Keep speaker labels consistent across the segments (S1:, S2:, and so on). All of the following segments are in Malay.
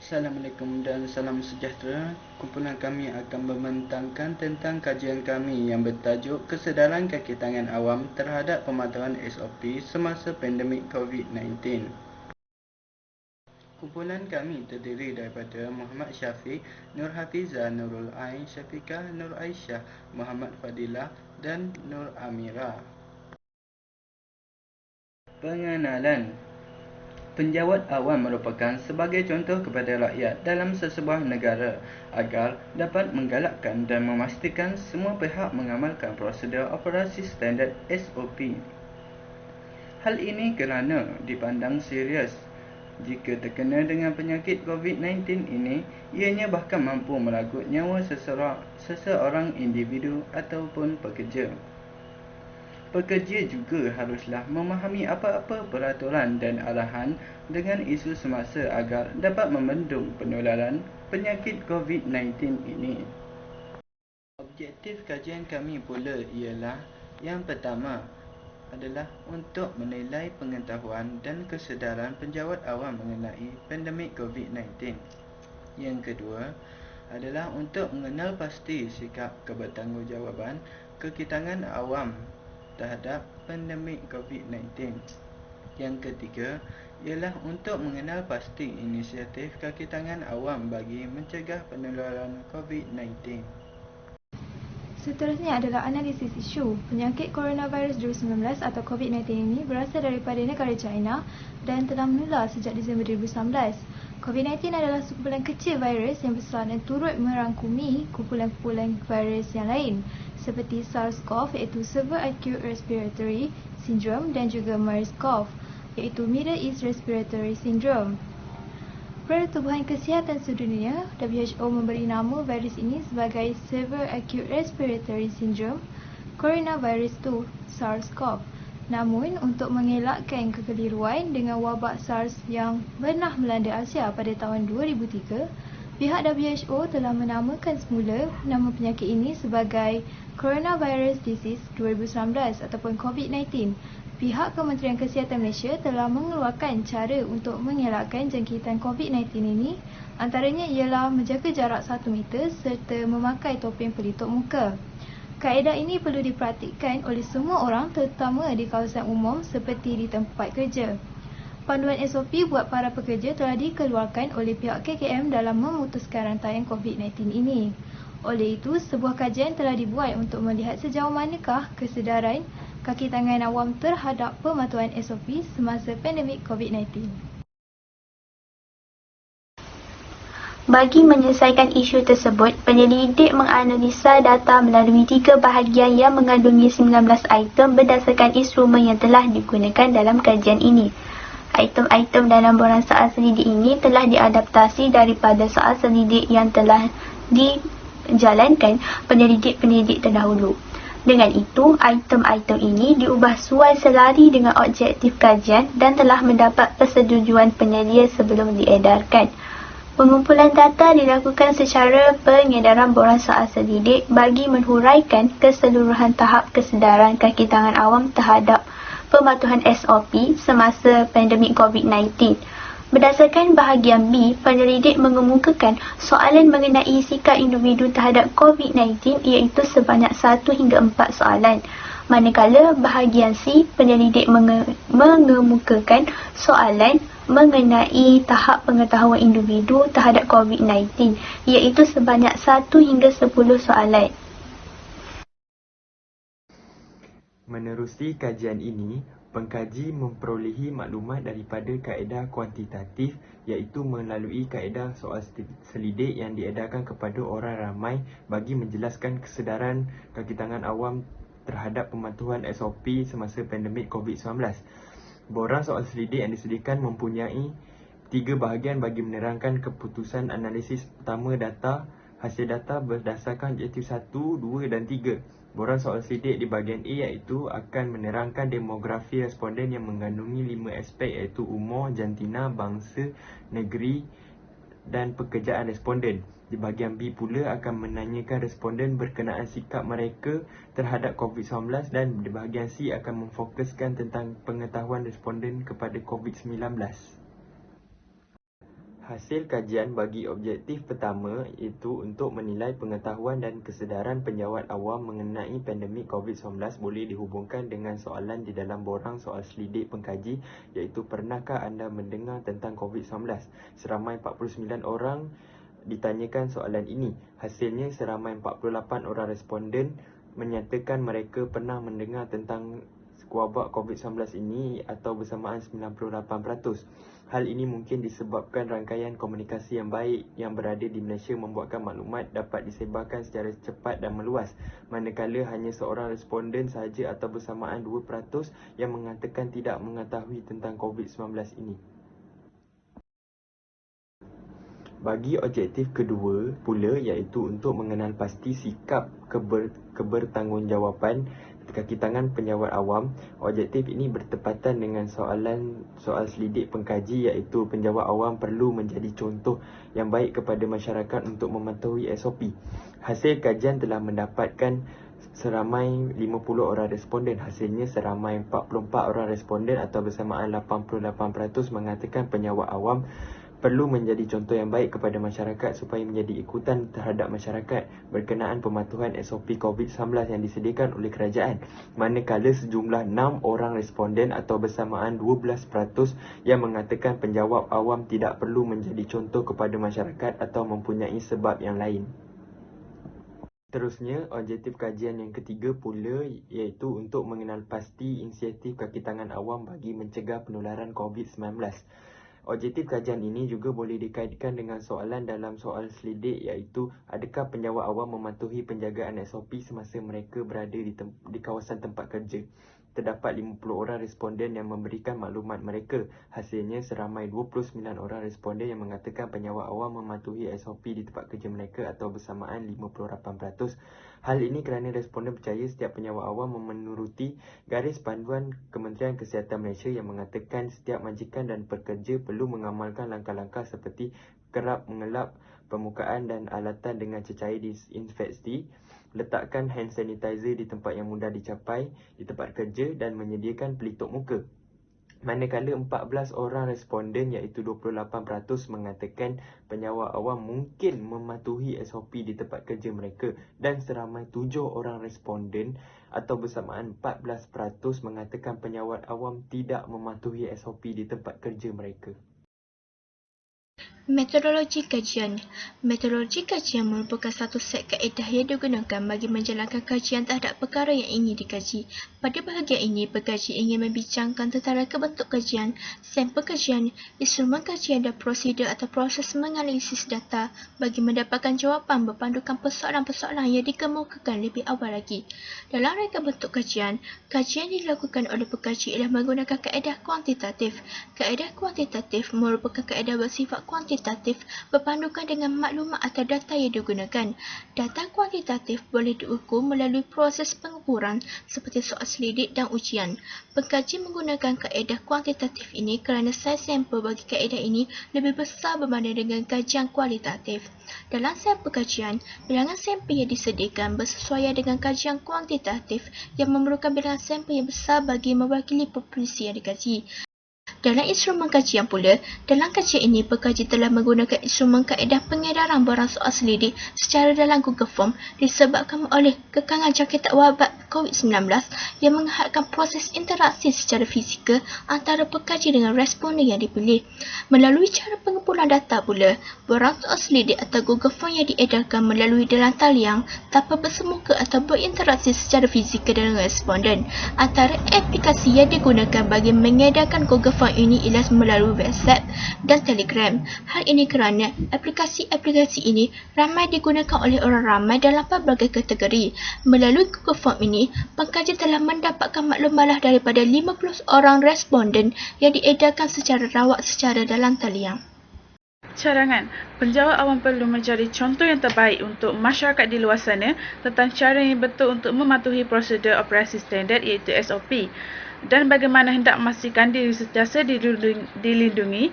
S1: Assalamualaikum dan salam sejahtera. Kumpulan kami akan membentangkan tentang kajian kami yang bertajuk Kesedaran Kaki Tangan Awam terhadap Pemantauan SOP semasa pandemik COVID-19. Kumpulan kami terdiri daripada Muhammad Syafiq, Nur Hafizah Nurul Ain, Syafiqah Nur Aisyah, Muhammad Fadilah dan Nur Amira. Pengenalan. Penjawat awam merupakan sebagai contoh kepada rakyat dalam sesebuah negara agar dapat menggalakkan dan memastikan semua pihak mengamalkan prosedur operasi standard SOP. Hal ini kerana dipandang serius. Jika terkena dengan penyakit COVID-19 ini, ianya bahkan mampu merenggut nyawa seseorang individu ataupun pekerja. Pekerja juga haruslah memahami apa-apa peraturan dan arahan dengan isu semasa agar dapat membendung penularan penyakit COVID-19 ini. Objektif kajian kami pula ialah yang pertama adalah untuk menilai pengetahuan dan kesedaran penjawat awam mengenai pandemik COVID-19. Yang kedua adalah untuk mengenal pasti sikap kebertanggungjawaban kakitangan awam terhadap pandemik COVID-19. Yang ketiga ialah untuk mengenal pasti inisiatif kakitangan awam bagi mencegah penularan COVID-19.
S2: Seterusnya adalah analisis isu. Penyakit coronavirus 2019 atau COVID-19 ini berasal daripada negara China dan telah menular sejak Disember 2019. COVID-19 adalah sekumpulan kecil virus yang besar dan turut merangkumi kumpulan-kumpulan virus yang lain seperti SARS-CoV iaitu Severe Acute Respiratory Syndrome dan juga MERS-CoV iaitu Middle East Respiratory Syndrome. Pertubuhan Kesihatan Sedunia WHO memberi nama virus ini sebagai Severe Acute Respiratory Syndrome Coronavirus 2 SARS-CoV. Namun, untuk mengelakkan kekeliruan dengan wabak SARS yang pernah melanda Asia pada tahun 2003, pihak WHO telah menamakan semula nama penyakit ini sebagai Coronavirus Disease 2019 ataupun COVID-19. Pihak Kementerian Kesihatan Malaysia telah mengeluarkan cara untuk mengelakkan jangkitan COVID-19 ini, antaranya ialah menjaga jarak 1 meter serta memakai topeng pelitup muka. Kaedah ini perlu dipraktikkan oleh semua orang terutama di kawasan umum seperti di tempat kerja. Panduan SOP buat para pekerja telah dikeluarkan oleh pihak KKM dalam memutuskan rantaian COVID-19 ini. Oleh itu, sebuah kajian telah dibuat untuk melihat sejauh manakah kesedaran kaki tangan awam terhadap pematuhan SOP semasa pandemik COVID-19.
S3: Bagi menyelesaikan isu tersebut, penyelidik menganalisa data melalui 3 bahagian yang mengandungi 19 item berdasarkan instrumen yang telah digunakan dalam kajian ini. Item-item dalam borang soal selidik ini telah diadaptasi daripada soal selidik yang telah dijalankan penyelidik-penyelidik terdahulu. Dengan itu, item-item ini diubah suai selari dengan objektif kajian dan telah mendapat persetujuan penyelia sebelum diedarkan. Pengumpulan data dilakukan secara pengedaran borang soal selidik bagi menhuraikan keseluruhan tahap kesedaran kaki tangan awam terhadap pematuhan SOP semasa pandemik COVID-19. Berdasarkan bahagian B, penyelidik mengemukakan soalan mengenai sikap individu terhadap COVID-19 iaitu sebanyak 1 hingga 4 soalan. Manakala bahagian C, penyelidik mengemukakan soalan mengenai tahap pengetahuan individu terhadap COVID-19 iaitu sebanyak 1 hingga 10 soalan.
S4: Menerusi kajian ini, pengkaji memperolehi maklumat daripada kaedah kuantitatif iaitu melalui kaedah soal selidik yang diedarkan kepada orang ramai bagi menjelaskan kesedaran kaki tangan awam terhadap pematuhan SOP semasa pandemik COVID-19. Borang soal selidik yang disediakan mempunyai 3 bahagian bagi menerangkan keputusan analisis pertama data. Hasil data berdasarkan objektif 1, 2 dan 3. Borang soal selidik di bahagian A iaitu akan menerangkan demografi responden yang mengandungi 5 aspek iaitu umur, jantina, bangsa, negeri dan pekerjaan responden. Di bahagian B pula akan menanyakan responden berkenaan sikap mereka terhadap COVID-19 dan di bahagian C akan memfokuskan tentang pengetahuan responden kepada COVID-19. Hasil kajian bagi objektif pertama iaitu untuk menilai pengetahuan dan kesedaran penjawat awam mengenai pandemik COVID-19 boleh dihubungkan dengan soalan di dalam borang soal selidik pengkaji iaitu pernahkah anda mendengar tentang COVID-19? Seramai 49 orang ditanyakan soalan ini. Hasilnya seramai 48 orang responden menyatakan mereka pernah mendengar tentang wabak COVID-19 ini atau bersamaan 98%. Hal ini mungkin disebabkan rangkaian komunikasi yang baik yang berada di Malaysia membuatkan maklumat dapat disebarkan secara cepat dan meluas, manakala hanya seorang responden sahaja atau bersamaan 2% yang mengatakan tidak mengetahui tentang COVID-19 ini. Bagi objektif kedua pula iaitu untuk mengenal pasti sikap kebertanggungjawaban kaki tangan penjawat awam. Objektif ini bertepatan dengan soal selidik pengkaji iaitu penjawat awam perlu menjadi contoh yang baik kepada masyarakat untuk mematuhi SOP. Hasil kajian telah mendapatkan seramai 50 orang responden. Hasilnya seramai 44 orang responden atau bersamaan 88% mengatakan penjawat awam perlu menjadi contoh yang baik kepada masyarakat supaya menjadi ikutan terhadap masyarakat berkenaan pematuhan SOP COVID-19 yang disediakan oleh kerajaan. Manakala sejumlah 6 orang responden atau bersamaan 12% yang mengatakan penjawat awam tidak perlu menjadi contoh kepada masyarakat atau mempunyai sebab yang lain. Terusnya, objektif kajian yang ketiga pula iaitu untuk mengenal pasti inisiatif kaki tangan awam bagi mencegah penularan COVID-19. Objektif kajian ini juga boleh dikaitkan dengan soalan dalam soal selidik iaitu adakah penjawat awam mematuhi penjagaan SOP semasa mereka berada di kawasan tempat kerja. Terdapat 50 orang responden yang memberikan maklumat mereka. Hasilnya seramai 29 orang responden yang mengatakan penjawat awam mematuhi SOP di tempat kerja mereka atau bersamaan 58%. Hal ini kerana responden percaya setiap penjawat awam menuruti garis panduan Kementerian Kesihatan Malaysia yang mengatakan setiap majikan dan pekerja perlu mengamalkan langkah-langkah seperti kerap mengelap permukaan dan alatan dengan cecair disinfeksi, letakkan hand sanitizer di tempat yang mudah dicapai di tempat kerja dan menyediakan pelitup muka. Manakala 14 orang responden iaitu 28% mengatakan penjawat awam mungkin mematuhi SOP di tempat kerja mereka dan seramai 7 orang responden atau bersamaan 14% mengatakan penjawat awam tidak mematuhi SOP di tempat kerja mereka.
S5: Metodologi kajian. Metodologi kajian merupakan satu set kaedah yang digunakan bagi menjalankan kajian terhadap perkara yang ingin dikaji. Pada bahagian ini, pengkaji ingin membincangkan tentang reka bentuk kajian, sampel kajian, instrumen kajian dan prosedur atau proses menganalisis data bagi mendapatkan jawapan berpandukan persoalan-persoalan yang dikemukakan lebih awal lagi. Dalam reka bentuk kajian, kajian dilakukan oleh pengkaji ialah menggunakan kaedah kuantitatif. Kaedah kuantitatif merupakan kaedah bersifat kuantitatif berpandukan dengan maklumat atau data yang digunakan. Data kuantitatif boleh diukur melalui proses pengukuran seperti soal selidik dan ujian. Pengkaji menggunakan kaedah kuantitatif ini kerana saiz sampel bagi kaedah ini lebih besar berbanding dengan kajian kualitatif. Dalam sampel kajian, bilangan sampel yang disediakan bersesuaian dengan kajian kuantitatif yang memerlukan bilangan sampel yang besar bagi mewakili populasi yang dikaji. Dalam instrumen kajian pula, dalam kajian ini pengkaji telah menggunakan instrumen kaedah pengedaran borang soal selidik secara dalam Google Form disebabkan oleh kekangan jangkitan wabak COVID-19 yang menghadkan proses interaksi secara fizikal antara pengkaji dengan responden yang dipilih. Melalui cara pengumpulan data pula, borang soal selidik atau Google Form yang diedarkan melalui dalam talian tanpa bersemuka atau berinteraksi secara fizikal dengan responden. Antara aplikasi yang digunakan bagi mengedarkan Google Form ini ialah melalui WhatsApp dan Telegram. Hal ini kerana aplikasi-aplikasi ini ramai digunakan oleh orang ramai dalam pelbagai kategori. Melalui Google Form ini, pengkaji telah mendapatkan maklumat daripada 50 orang responden yang diedarkan secara rawat secara dalam talian.
S6: Cadangan, penjawat awam perlu menjadi contoh yang terbaik untuk masyarakat di luar sana tentang cara yang betul untuk mematuhi prosedur operasi standard iaitu SOP dan bagaimana hendak memastikan diri sentiasa dilindungi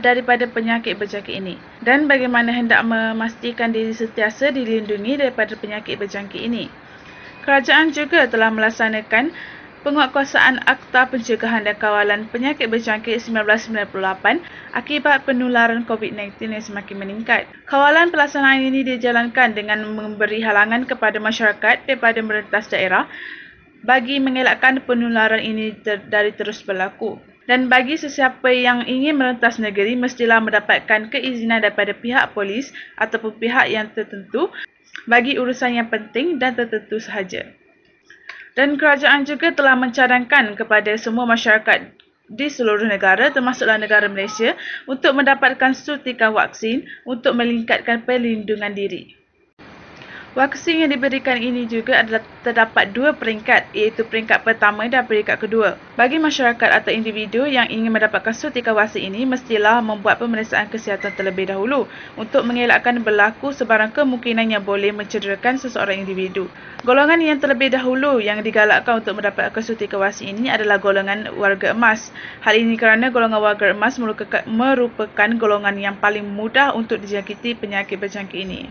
S6: daripada penyakit-berjangkit ini dan bagaimana hendak memastikan diri sentiasa dilindungi daripada penyakit berjangkit ini. Kerajaan juga telah melaksanakan penguatkuasaan Akta Pencegahan dan Kawalan Penyakit Berjangkit 1998 akibat penularan COVID-19 yang semakin meningkat. Kawalan pelaksanaan ini dijalankan dengan memberi halangan kepada masyarakat daripada merentas daerah bagi mengelakkan penularan ini dari terus berlaku. Dan bagi sesiapa yang ingin merentas negeri, mestilah mendapatkan keizinan daripada pihak polis ataupun pihak yang tertentu bagi urusan yang penting dan tertentu sahaja. Dan kerajaan juga telah mencadangkan kepada semua masyarakat di seluruh negara termasuklah negara Malaysia untuk mendapatkan suntikan vaksin untuk meningkatkan perlindungan diri. Vaksin yang diberikan ini juga adalah terdapat dua peringkat, iaitu peringkat pertama dan peringkat kedua. Bagi masyarakat atau individu yang ingin mendapatkan suntikan vaksin ini, mestilah membuat pemeriksaan kesihatan terlebih dahulu untuk mengelakkan berlaku sebarang kemungkinan yang boleh mencederakan seseorang individu. Golongan yang terlebih dahulu yang digalakkan untuk mendapatkan suntikan vaksin ini adalah golongan warga emas. Hal ini kerana golongan warga emas merupakan golongan yang paling mudah untuk dijangkiti penyakit berjangkit ini.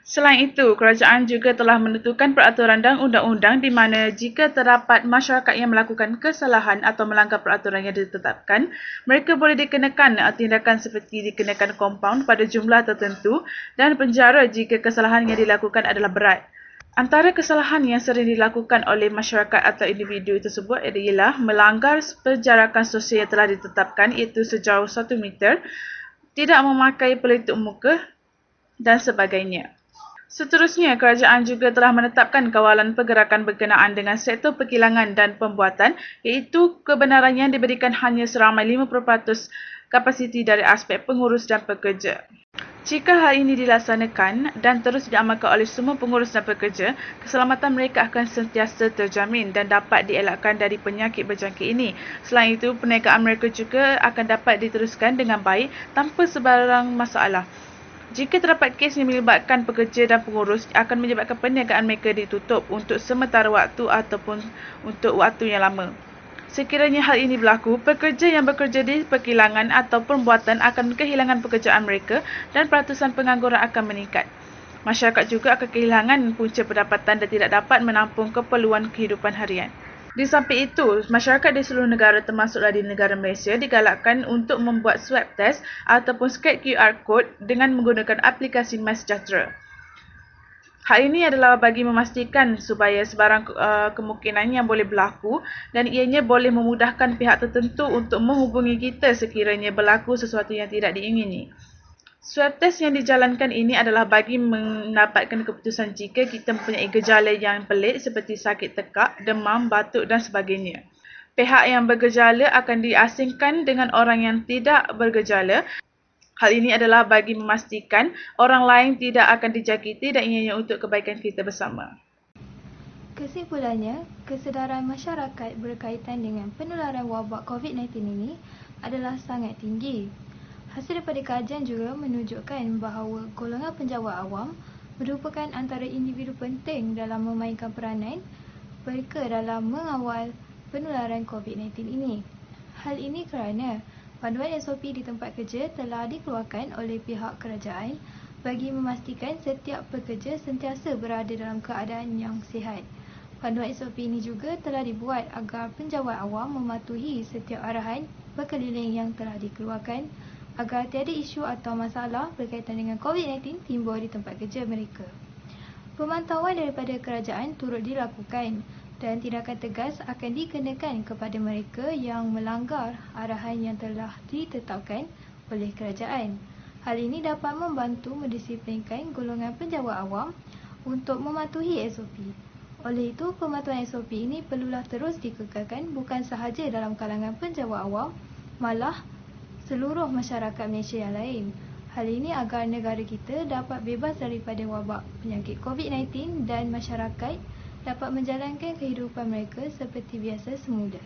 S6: Selain itu, kerajaan juga telah menentukan peraturan dan undang-undang di mana jika terdapat masyarakat yang melakukan kesalahan atau melanggar peraturan yang ditetapkan, mereka boleh dikenakan tindakan seperti dikenakan kompaun pada jumlah tertentu dan penjara jika kesalahan yang dilakukan adalah berat. Antara kesalahan yang sering dilakukan oleh masyarakat atau individu tersebut ialah melanggar penjarakan sosial yang telah ditetapkan iaitu sejauh 1 meter, tidak memakai pelitup muka dan sebagainya. Seterusnya, kerajaan juga telah menetapkan kawalan pergerakan berkenaan dengan sektor perkilangan dan pembuatan iaitu kebenaran yang diberikan hanya seramai 50% kapasiti dari aspek pengurus dan pekerja. Jika hal ini dilaksanakan dan terus diamalkan oleh semua pengurus dan pekerja, keselamatan mereka akan sentiasa terjamin dan dapat dielakkan dari penyakit berjangkit ini. Selain itu, perniagaan mereka juga akan dapat diteruskan dengan baik tanpa sebarang masalah. Jika terdapat kes yang melibatkan pekerja dan pengurus, akan menyebabkan perniagaan mereka ditutup untuk sementara waktu ataupun untuk waktu yang lama. Sekiranya hal ini berlaku, pekerja yang bekerja di perkilangan atau pembuatan akan kehilangan pekerjaan mereka dan peratusan pengangguran akan meningkat. Masyarakat juga akan kehilangan punca pendapatan dan tidak dapat menampung keperluan kehidupan harian. Di samping itu, masyarakat di seluruh negara termasuklah di negara Malaysia digalakkan untuk membuat swab test ataupun scan QR code dengan menggunakan aplikasi MySejahtera. Hal ini adalah bagi memastikan supaya sebarang kemungkinan yang boleh berlaku dan ianya boleh memudahkan pihak tertentu untuk menghubungi kita sekiranya berlaku sesuatu yang tidak diingini. Swab test yang dijalankan ini adalah bagi mendapatkan keputusan jika kita mempunyai gejala yang pelik seperti sakit tekak, demam, batuk dan sebagainya. Pihak yang bergejala akan diasingkan dengan orang yang tidak bergejala. Hal ini adalah bagi memastikan orang lain tidak akan dijangkiti dan ianya untuk kebaikan kita bersama.
S2: Kesimpulannya, kesedaran masyarakat berkaitan dengan penularan wabak COVID-19 ini adalah sangat tinggi. Hasil daripada kajian juga menunjukkan bahawa golongan penjawat awam merupakan antara individu penting dalam memainkan peranan mereka dalam mengawal penularan COVID-19 ini. Hal ini kerana panduan SOP di tempat kerja telah dikeluarkan oleh pihak kerajaan bagi memastikan setiap pekerja sentiasa berada dalam keadaan yang sihat. Panduan SOP ini juga telah dibuat agar penjawat awam mematuhi setiap arahan berkeliling yang telah dikeluarkan agar tiada isu atau masalah berkaitan dengan COVID-19 timbul di tempat kerja mereka. Pemantauan daripada kerajaan turut dilakukan dan tindakan tegas akan dikenakan kepada mereka yang melanggar arahan yang telah ditetapkan oleh kerajaan. Hal ini dapat membantu mendisiplinkan golongan penjawat awam untuk mematuhi SOP. Oleh itu, pematuhan SOP ini perlulah terus dikekalkan bukan sahaja dalam kalangan penjawat awam, malah seluruh masyarakat Malaysia yang lain. Hal ini agar negara kita dapat bebas daripada wabak penyakit COVID-19 dan masyarakat dapat menjalankan kehidupan mereka seperti biasa semula.